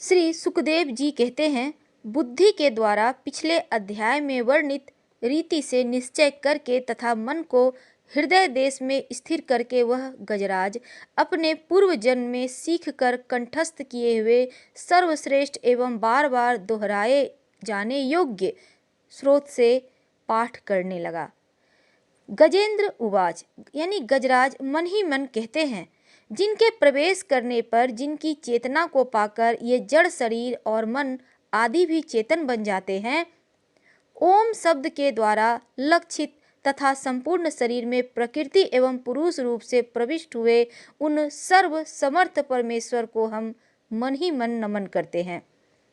श्री सुखदेव जी कहते हैं, बुद्धि के द्वारा पिछले अध्याय में वर्णित रीति से निश्चय करके तथा मन को हृदय देश में स्थिर करके वह गजराज अपने पूर्व जन्म में सीख कर कंठस्थ किए हुए सर्वश्रेष्ठ एवं बार बार दोहराए जाने योग्य स्रोत से पाठ करने लगा। गजेंद्र उवाच, यानी गजराज मन ही मन कहते हैं, जिनके प्रवेश करने पर, जिनकी चेतना को पाकर ये जड़ शरीर और मन आदि भी चेतन बन जाते हैं, ओम शब्द के द्वारा लक्षित तथा संपूर्ण शरीर में प्रकृति एवं पुरुष रूप से प्रविष्ट हुए उन सर्व समर्थ परमेश्वर को हम मन ही मन नमन करते हैं,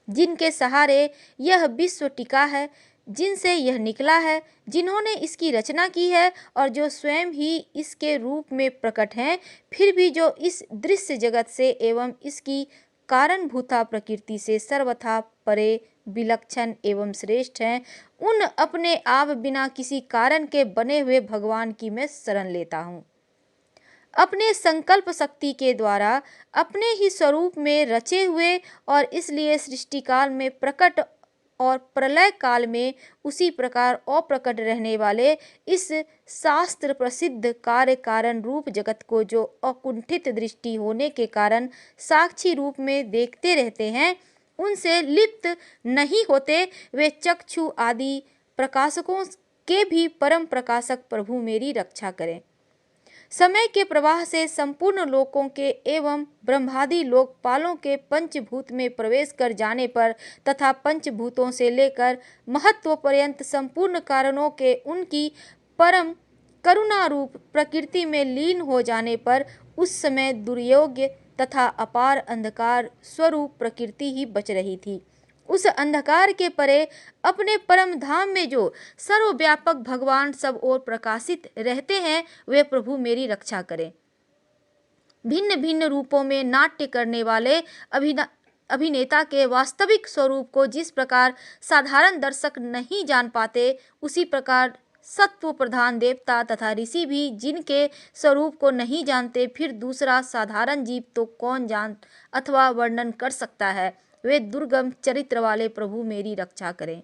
जिनके सहारे यह विश्व टिका है, जिनसे यह निकला है, जिन्होंने इसकी रचना की है और जो स्वयं ही इसके रूप में प्रकट हैं, फिर भी जो इस दृश्य जगत से एवं इसकी कारणभूता प्रकृति से सर्वथा परे, विलक्षण एवं श्रेष्ठ हैं, उन अपने आप बिना किसी कारण के बने हुए भगवान की मैं शरण लेता हूँ। अपने संकल्प शक्ति के द्वारा अपने ही स्वरूप में रचे हुए और इसलिए सृष्टि काल में प्रकट और प्रलय काल में उसी प्रकार अप्रकट रहने वाले इस शास्त्र प्रसिद्ध कार्य कारण रूप जगत को जो अकुंठित दृष्टि होने के कारण साक्षी रूप में देखते रहते हैं, उनसे लिप्त नहीं होते, वे चक्षु आदि प्रकाशकों के भी परम प्रकाशक प्रभु मेरी रक्षा करें। समय के प्रवाह से संपूर्ण लोकों के एवं ब्रह्मादि लोकपालों के पंचभूत में प्रवेश कर जाने पर तथा पंचभूतों से लेकर महत्व पर्यंत संपूर्ण कारणों के उनकी परम करुणा रूप प्रकृति में लीन हो जाने पर उस समय दुर्योग्य तथा अपार अंधकार स्वरूप प्रकृति ही बच रही थी। उस अंधकार के परे अपने परम धाम में जो सर्वव्यापक भगवान सब ओर प्रकाशित रहते हैं, वे प्रभु मेरी रक्षा करें। भिन्न भिन्न रूपों में नाट्य करने वाले अभिनेता के वास्तविक स्वरूप को जिस प्रकार साधारण दर्शक नहीं जान पाते, उसी प्रकार सत्व प्रधान देवता तथा ऋषि भी जिनके स्वरूप को नहीं जानते, फिर दूसरा साधारण जीव तो कौन जान अथवा वर्णन कर सकता है। वे दुर्गम चरित्र वाले प्रभु मेरी रक्षा करें।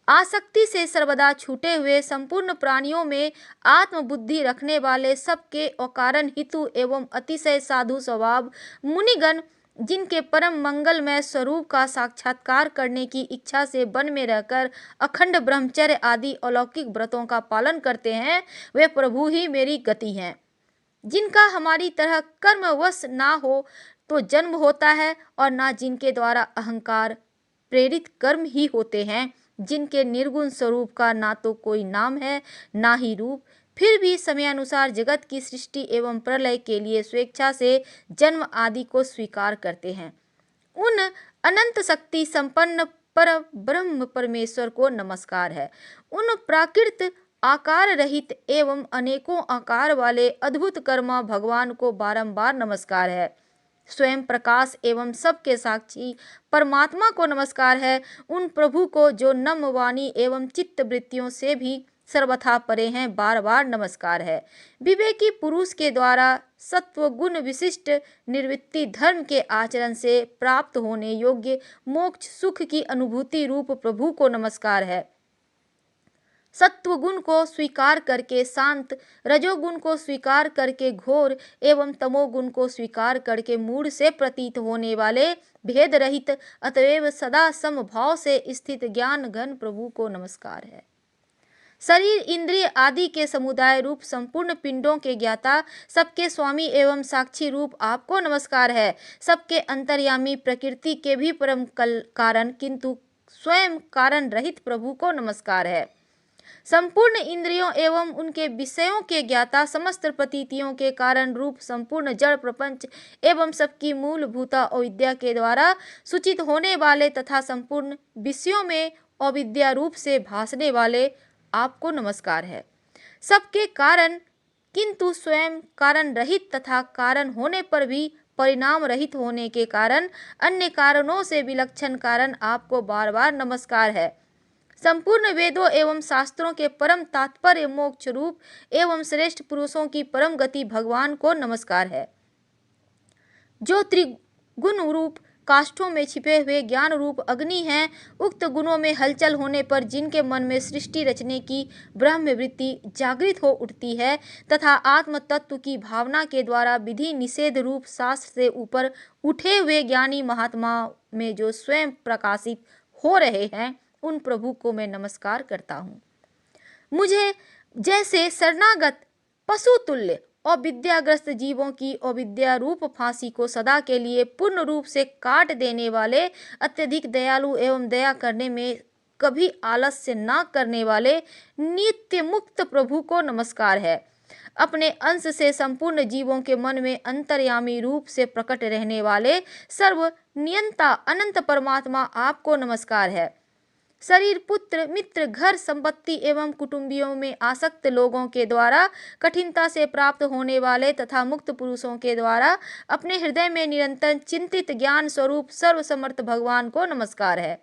आसक्ति से सर्वदा छूटे हुए संपूर्ण प्राणियों में आत्मबुद्धि रखने वाले, सबके अकारण हितु एवं अतिशय साधु स्वभाव मुनिगण, जिनके परम मंगलमय स्वरूप का साक्षात्कार करने की इच्छा से वन में रहकर अखंड ब्रह्मचर्य आदि अलौकिक व्रतों का पालन करते हैं, वे प्रभु ही मेरी गति हैं। जिनका हमारी तरह कर्मवश ना हो तो जन्म होता है और ना जिनके द्वारा अहंकार प्रेरित कर्म ही होते हैं, जिनके निर्गुण स्वरूप का ना तो कोई नाम है ना ही रूप, फिर भी समयानुसार जगत की सृष्टि एवं प्रलय के लिए स्वेच्छा से जन्म आदि को स्वीकार करते हैं, उन अनंत शक्ति संपन्न पर ब्रह्म परमेश्वर को नमस्कार है। उन प्राकृत आकार रहित एवं अनेकों आकार वाले अद्भुत कर्मा भगवान को बारंबार नमस्कार है। स्वयं प्रकाश एवं सबके साक्षी परमात्मा को नमस्कार है। उन प्रभु को जो नम वाणी एवं चित्त वृत्तियों से भी सर्वथा परे हैं, बार बार नमस्कार है। विवेकी पुरुष के द्वारा सत्व गुण विशिष्ट निर्वृत्ति धर्म के आचरण से प्राप्त होने योग्य मोक्ष सुख की अनुभूति रूप प्रभु को नमस्कार है। सत्वगुण को स्वीकार करके शांत, रजोगुण को स्वीकार करके घोर एवं तमोगुण को स्वीकार करके मूढ़ से प्रतीत होने वाले भेद रहित अतएव सदा समभाव से स्थित ज्ञान घन प्रभु को नमस्कार है। शरीर इंद्रिय आदि के समुदाय रूप संपूर्ण पिंडों के ज्ञाता, सबके स्वामी एवं साक्षी रूप आपको नमस्कार है। सबके अंतर्यामी प्रकृति के भी परम कारण किंतु स्वयं कारण रहित प्रभु को नमस्कार है। संपूर्ण इंद्रियों एवं उनके विषयों के ज्ञाता, समस्त प्रतीतियों के कारण रूप संपूर्ण जड़ प्रपंच एवं सबकी मूलभूता अविद्या के द्वारा सूचित होने वाले तथा संपूर्ण विषयों में अविद्या रूप से भासने वाले आपको नमस्कार है। सबके कारण किंतु स्वयं कारण रहित तथा कारण होने पर भी परिणाम रहित होने के कारण अन्य कारणों से विलक्षण कारण आपको बार बार नमस्कार है। संपूर्ण वेदों एवं शास्त्रों के परम तात्पर्य मोक्ष रूप एवं श्रेष्ठ पुरुषों की परम गति भगवान को नमस्कार है। जो त्रिगुण रूप काष्ठों में छिपे हुए ज्ञान रूप अग्नि हैं। उक्त गुणों में हलचल होने पर जिनके मन में सृष्टि रचने की ब्रह्मवृत्ति जागृत हो उठती है तथा आत्म तत्व की भावना के द्वारा विधि निषेध रूप शास्त्र से ऊपर उठे हुए ज्ञानी महात्माओं में जो स्वयं प्रकाशित हो रहे हैं, उन प्रभु को मैं नमस्कार करता हूँ। मुझे जैसे शरणागत पशु तुल्य अविद्याग्रस्त जीवों की अविद्या रूप फांसी को सदा के लिए पूर्ण रूप से काट देने वाले, अत्यधिक दयालु एवं दया करने में कभी आलस्य न करने वाले नित्य मुक्त प्रभु को नमस्कार है। अपने अंश से संपूर्ण जीवों के मन में अंतर्यामी रूप से प्रकट रहने वाले सर्व नियंता अनंत परमात्मा आपको नमस्कार है। शरीर, पुत्र, मित्र, घर, संपत्ति एवं कुटुंबियों में आसक्त लोगों के द्वारा कठिनता से प्राप्त होने वाले तथा मुक्त पुरुषों के द्वारा अपने हृदय में निरंतर चिंतित ज्ञान स्वरूप सर्वसमर्थ भगवान को नमस्कार है।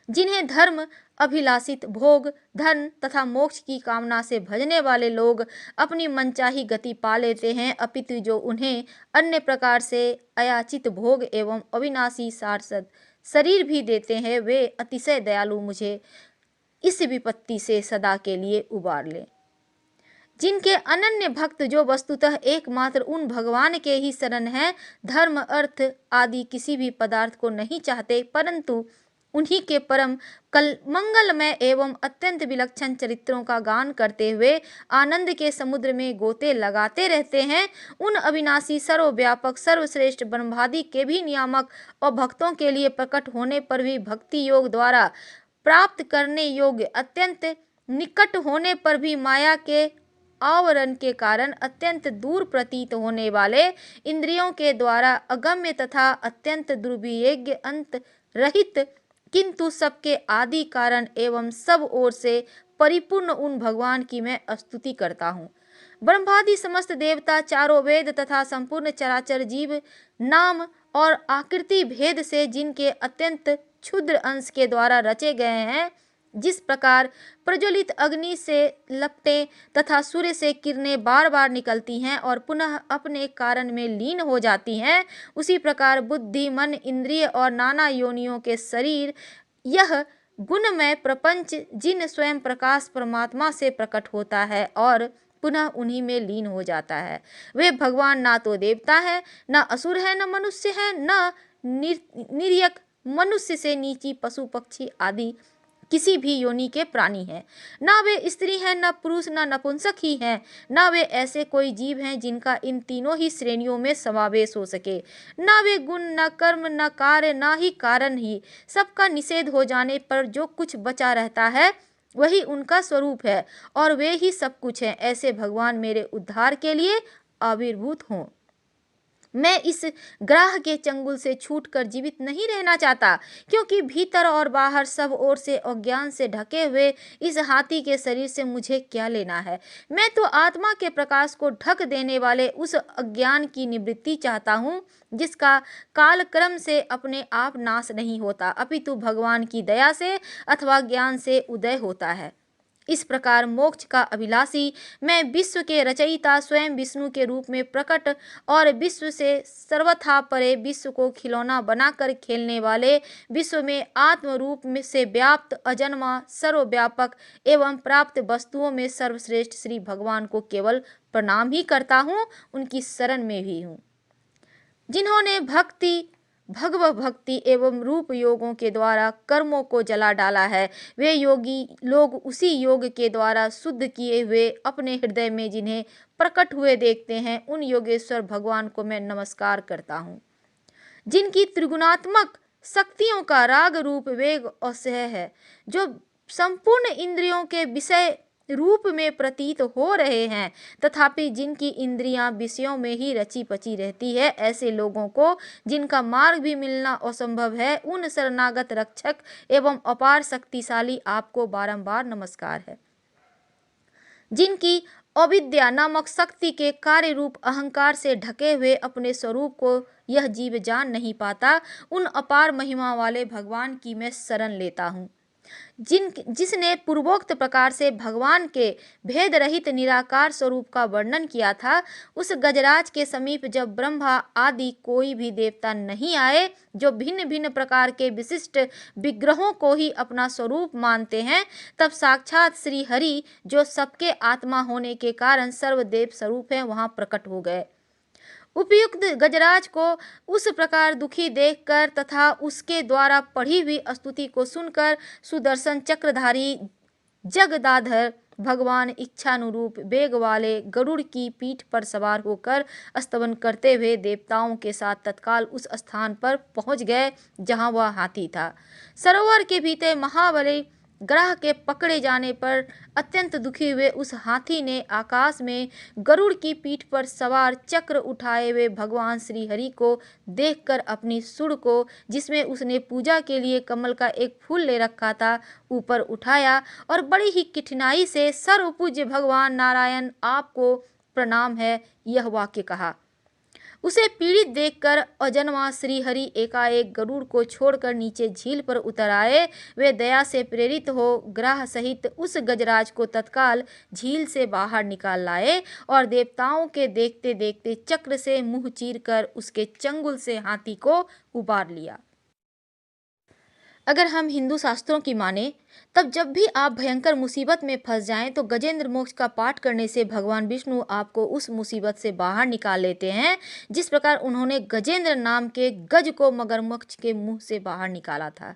जिन्हें धर्म अभिलाषित भोग, धन तथा मोक्ष की कामना से भजने वाले लोग अपनी मनचाही गति पा लेते हैं, अपितु जो उन्हें अन्य प्रकार से अयाचित भोग एवं अविनाशी शाश्वत शरीर भी देते हैं, वे अतिशय दयालु मुझे इस विपत्ति से सदा के लिए उबार ले। जिनके अनन्य भक्त जो वस्तुतः एकमात्र उन भगवान के ही शरण हैं, धर्म, अर्थ आदि किसी भी पदार्थ को नहीं चाहते, परंतु उन्हीं के परम मंगलमय एवं अत्यंत विलक्षण चरित्रों का गान करते हुए आनंद के समुद्र में गोते लगाते रहते हैं, उन अविनाशी, सर्वव्यापक, सर्वश्रेष्ठ ब्रह्मादि के भी नियामक और भक्तों के लिए प्रकट होने पर भी भक्ति योग द्वारा प्राप्त करने योग्य, अत्यंत निकट होने पर भी माया के आवरण के कारण अत्यंत दूर प्रतीत होने वाले, इंद्रियों के द्वारा अगम्य तथा अत्यंत दुर्विवेज्य, अंत रहित किंतु सबके आदि कारण एवं सब ओर से परिपूर्ण उन भगवान की मैं स्तुति करता हूँ। ब्रह्मादि समस्त देवता, चारों वेद तथा संपूर्ण चराचर जीव नाम और आकृति भेद से जिनके अत्यंत क्षुद्र अंश के द्वारा रचे गए हैं, जिस प्रकार प्रज्वलित अग्नि से लपटें तथा सूर्य से किरणें बार बार निकलती हैं और पुनः अपने कारण में लीन हो जाती हैं, उसी प्रकार बुद्धि, मन, इंद्रिय और नाना योनियों के शरीर, यह गुणमय प्रपंच जिन स्वयं प्रकाश परमात्मा से प्रकट होता है और पुनः उन्हीं में लीन हो जाता है, वे भगवान ना तो देवता है, न असुर है, न मनुष्य है, न निर्यक मनुष्य से नीची पशु पक्षी आदि किसी भी योनि के प्राणी हैं, ना वे स्त्री हैं, न पुरुष, न नपुंसक ही हैं, ना वे ऐसे कोई जीव हैं जिनका इन तीनों ही श्रेणियों में समावेश हो सके, ना वे गुण, न कर्म, न कार्य, ना ही कारण ही। सबका निषेध हो जाने पर जो कुछ बचा रहता है वही उनका स्वरूप है और वे ही सब कुछ हैं। ऐसे भगवान मेरे उद्धार के लिए आविर्भूत हों। मैं इस ग्राह के चंगुल से छूटकर जीवित नहीं रहना चाहता, क्योंकि भीतर और बाहर सब ओर से अज्ञान से ढके हुए इस हाथी के शरीर से मुझे क्या लेना है। मैं तो आत्मा के प्रकाश को ढक देने वाले उस अज्ञान की निवृत्ति चाहता हूँ, जिसका कालक्रम से अपने आप नाश नहीं होता, अपितु भगवान की दया से अथवा ज्ञान से उदय होता है। इस प्रकार मोक्ष का अभिलाषी मैं विश्व के रचयिता स्वयं विष्णु के रूप में प्रकट और विश्व से सर्वथा परे, विश्व को खिलौना बनाकर खेलने वाले, विश्व में आत्म रूप में से व्याप्त, अजन्मा, सर्वव्यापक एवं प्राप्त वस्तुओं में सर्वश्रेष्ठ श्री भगवान को केवल प्रणाम ही करता हूँ, उनकी शरण में भी हूँ। जिन्होंने भगवत भक्ति एवं रूप योगों के द्वारा कर्मों को जला डाला है, वे योगी लोग उसी योग के द्वारा शुद्ध किए हुए अपने हृदय में जिन्हें प्रकट हुए देखते हैं, उन योगेश्वर भगवान को मैं नमस्कार करता हूँ। जिनकी त्रिगुणात्मक शक्तियों का राग रूप वेग असह्य है, जो संपूर्ण इंद्रियों के विषय रूप में प्रतीत हो रहे हैं, तथापि जिनकी इंद्रियां विषयों में ही रची पची रहती है, ऐसे लोगों को जिनका मार्ग भी मिलना असंभव है, उन शरणागत रक्षक एवं अपार शक्तिशाली आपको बारंबार नमस्कार है। जिनकी अविद्या नामक शक्ति के कार्य रूप अहंकार से ढके हुए अपने स्वरूप को यह जीव जान नहीं पाता, उन अपार महिमा वाले भगवान की मैं शरण लेता हूँ। जिसने पूर्वोक्त प्रकार से भगवान के भेद रहित निराकार स्वरूप का वर्णन किया था, उस गजराज के समीप जब ब्रह्मा आदि कोई भी देवता नहीं आए, जो भिन्न भिन्न प्रकार के विशिष्ट विग्रहों को ही अपना स्वरूप मानते हैं, तब साक्षात श्री हरि, जो सबके आत्मा होने के कारण सर्वदेव स्वरूप हैं, वहां प्रकट हो गए। उपयुक्त गजराज को उस प्रकार दुखी देखकर तथा उसके द्वारा पढ़ी हुई स्तुति को सुनकर सुदर्शन चक्रधारी जगदाधर भगवान इच्छानुरूप वेग वाले गरुड़ की पीठ पर सवार होकर स्तवन करते हुए देवताओं के साथ तत्काल उस स्थान पर पहुंच गए जहां वह हाथी था। सरोवर के भीतर महाबली ग्रह के पकड़े जाने पर अत्यंत दुखी हुए उस हाथी ने आकाश में गरुड़ की पीठ पर सवार चक्र उठाए हुए भगवान श्री हरि को देखकर अपनी सूंड को, जिसमें उसने पूजा के लिए कमल का एक फूल ले रखा था, ऊपर उठाया और बड़ी ही कठिनाई से सर्वपूज्य भगवान नारायण आपको प्रणाम है, यह वाक्य कहा। उसे पीड़ित देखकर अजन्मा श्री हरि एकाएक गरुड़ को छोड़कर नीचे झील पर उतर आए। वे दया से प्रेरित हो ग्रह सहित उस गजराज को तत्काल झील से बाहर निकाल लाए और देवताओं के देखते देखते चक्र से मुंह चीर कर उसके चंगुल से हाथी को उबार लिया। अगर हम हिंदू शास्त्रों की माने, तब जब भी आप भयंकर मुसीबत में फंस जाएं तो गजेंद्र मोक्ष का पाठ करने से भगवान विष्णु आपको उस मुसीबत से बाहर निकाल लेते हैं, जिस प्रकार उन्होंने गजेंद्र नाम के गज को मगरमच्छ के मुंह से बाहर निकाला था।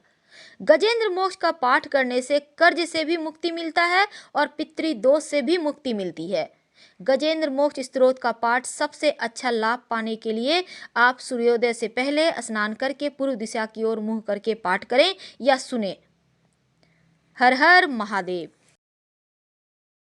गजेंद्र मोक्ष का पाठ करने से कर्ज से भी मुक्ति मिलता है और पितृदोष से भी मुक्ति मिलती है। गजेंद्र मोक्ष स्तोत्र का पाठ सबसे अच्छा लाभ पाने के लिए आप सूर्योदय से पहले स्नान करके पूर्व दिशा की ओर मुंह करके पाठ करें या सुने। हर हर महादेव।